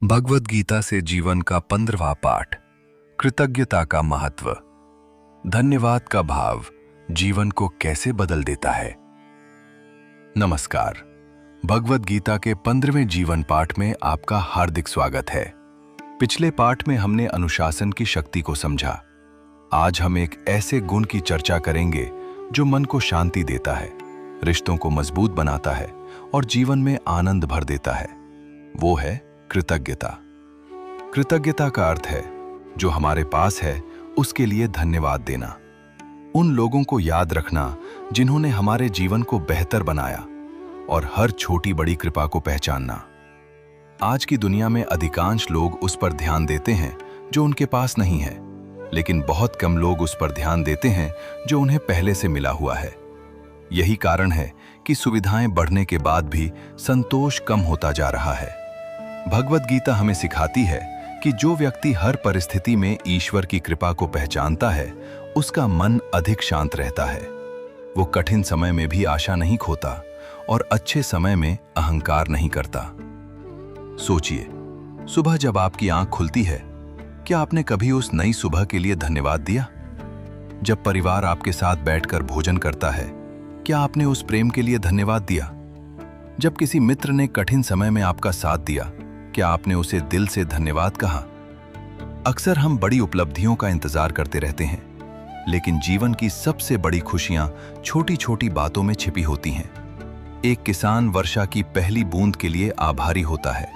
भगवद गीता से जीवन का 15वां पाठ। कृतज्ञता का महत्व। धन्यवाद का भाव जीवन को कैसे बदल देता है। नमस्कार। भगवद गीता के 15वें जीवन पाठ में आपका हार्दिक स्वागत है। पिछले पाठ में हमने अनुशासन की शक्ति को समझा। आज हम एक ऐसे गुण की चर्चा करेंगे जो मन को शांति देता है, रिश्तों को मजबूत बनाता है और जीवन में आनंद भर देता है। वो है कृतज्ञता। कृतज्ञता का अर्थ है जो हमारे पास है उसके लिए धन्यवाद देना, उन लोगों को याद रखना जिन्होंने हमारे जीवन को बेहतर बनाया और हर छोटी बड़ी कृपा को पहचानना। आज की दुनिया में अधिकांश लोग उस पर ध्यान देते हैं जो उनके पास नहीं है, लेकिन बहुत कम लोग उस पर ध्यान देते हैं जो उन्हें पहले से मिला हुआ है। यही कारण है कि सुविधाएं बढ़ने के बाद भी संतोष कम होता जा रहा है। भगवद गीता हमें सिखाती है कि जो व्यक्ति हर परिस्थिति में ईश्वर की कृपा को पहचानता है, उसका मन अधिक शांत रहता है। वो कठिन समय में भी आशा नहीं खोता और अच्छे समय में अहंकार नहीं करता। सोचिए, सुबह जब आपकी आंख खुलती है, क्या आपने कभी उस नई सुबह के लिए धन्यवाद दिया? जब परिवार आपके साथ बैठकर भोजन करता है, क्या आपने उस प्रेम के लिए धन्यवाद दिया? जब किसी मित्र ने कठिन समय में आपका साथ दिया, क्या आपने उसे दिल से धन्यवाद कहा? अक्सर हम बड़ी उपलब्धियों का इंतजार करते रहते हैं, लेकिन जीवन की सबसे बड़ी खुशियां छोटी छोटी बातों में छिपी होती हैं। एक किसान वर्षा की पहली बूंद के लिए आभारी होता है।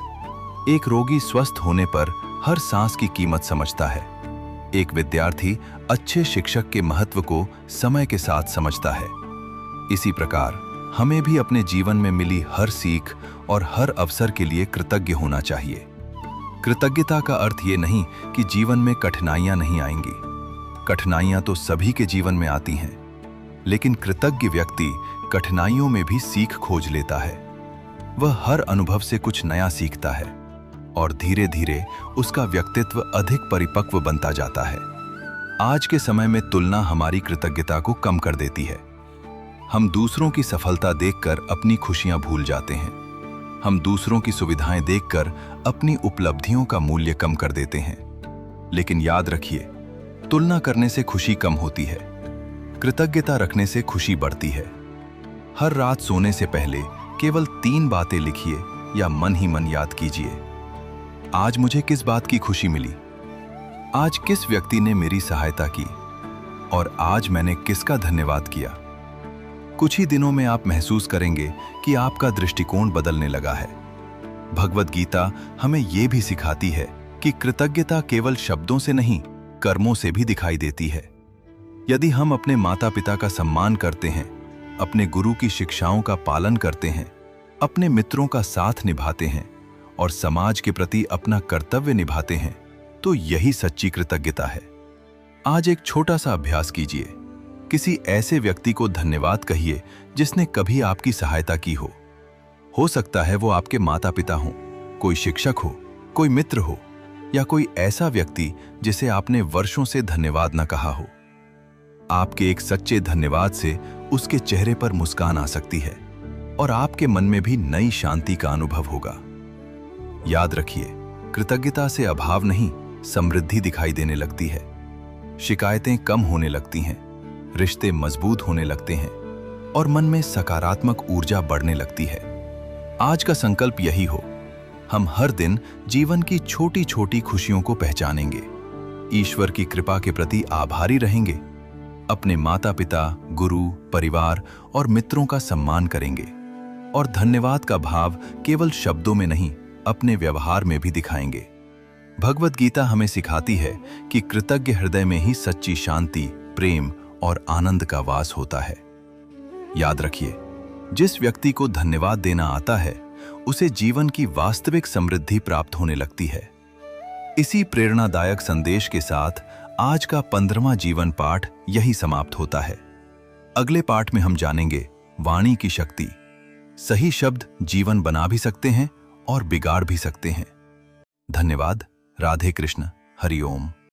एक रोगी स्वस्थ होने पर हर सांस की कीमत समझता है। एक विद्यार्थी अच्छे शिक्षक के महत्व को समय के साथ समझता है। इसी प्रकार हमें भी अपने जीवन में मिली हर सीख और हर अवसर के लिए कृतज्ञ होना चाहिए। कृतज्ञता का अर्थ ये नहीं कि जीवन में कठिनाइयां नहीं आएंगी। कठिनाइयां तो सभी के जीवन में आती हैं, लेकिन कृतज्ञ व्यक्ति कठिनाइयों में भी सीख खोज लेता है। वह हर अनुभव से कुछ नया सीखता है और धीरे धीरे उसका व्यक्तित्व अधिक परिपक्व बनता जाता है। आज के समय में तुलना हमारी कृतज्ञता को कम कर देती है। हम दूसरों की सफलता देखकर अपनी खुशियां भूल जाते हैं। हम दूसरों की सुविधाएं देखकर अपनी उपलब्धियों का मूल्य कम कर देते हैं। लेकिन याद रखिए, तुलना करने से खुशी कम होती है, कृतज्ञता रखने से खुशी बढ़ती है। हर रात सोने से पहले केवल 3 बातें लिखिए या मन ही मन याद कीजिए। आज मुझे किस बात की खुशी मिली, आज किस व्यक्ति ने मेरी सहायता की और आज मैंने किसका धन्यवाद किया। कुछ ही दिनों में आप महसूस करेंगे कि आपका दृष्टिकोण बदलने लगा है। भगवद गीता हमें यह भी सिखाती है कि कृतज्ञता केवल शब्दों से नहीं, कर्मों से भी दिखाई देती है। यदि हम अपने माता पिता का सम्मान करते हैं, अपने गुरु की शिक्षाओं का पालन करते हैं, अपने मित्रों का साथ निभाते हैं और समाज के प्रति अपना कर्तव्य निभाते हैं, तो यही सच्ची कृतज्ञता है। आज एक छोटा सा अभ्यास कीजिए। किसी ऐसे व्यक्ति को धन्यवाद कहिए जिसने कभी आपकी सहायता की हो सकता है वो आपके माता पिता हों, कोई शिक्षक हो, कोई मित्र हो या कोई ऐसा व्यक्ति जिसे आपने वर्षों से धन्यवाद न कहा हो। आपके एक सच्चे धन्यवाद से उसके चेहरे पर मुस्कान आ सकती है और आपके मन में भी नई शांति का अनुभव होगा। याद रखिए, कृतज्ञता से अभाव नहीं, समृद्धि दिखाई देने लगती है। शिकायतें कम होने लगती हैं, रिश्ते मजबूत होने लगते हैं और मन में सकारात्मक ऊर्जा बढ़ने लगती है। आज का संकल्प यही हो, हम हर दिन जीवन की छोटी छोटी खुशियों को पहचानेंगे, ईश्वर की कृपा के प्रति आभारी रहेंगे, अपने माता पिता, गुरु, परिवार और मित्रों का सम्मान करेंगे और धन्यवाद का भाव केवल शब्दों में नहीं, अपने व्यवहार में भी दिखाएंगे। भगवद गीता हमें सिखाती है कि कृतज्ञ हृदय में ही सच्ची शांति, प्रेम और आनंद का वास होता है। याद रखिए, जिस व्यक्ति को धन्यवाद देना आता है, उसे जीवन की वास्तविक समृद्धि प्राप्त होने लगती है। इसी प्रेरणादायक संदेश के साथ आज का 15वां जीवन पाठ यही समाप्त होता है। अगले पाठ में हम जानेंगे वाणी की शक्ति। सही शब्द जीवन बना भी सकते हैं और बिगाड़ भी सकते हैं। धन्यवाद। राधे कृष्ण। हरि ओम।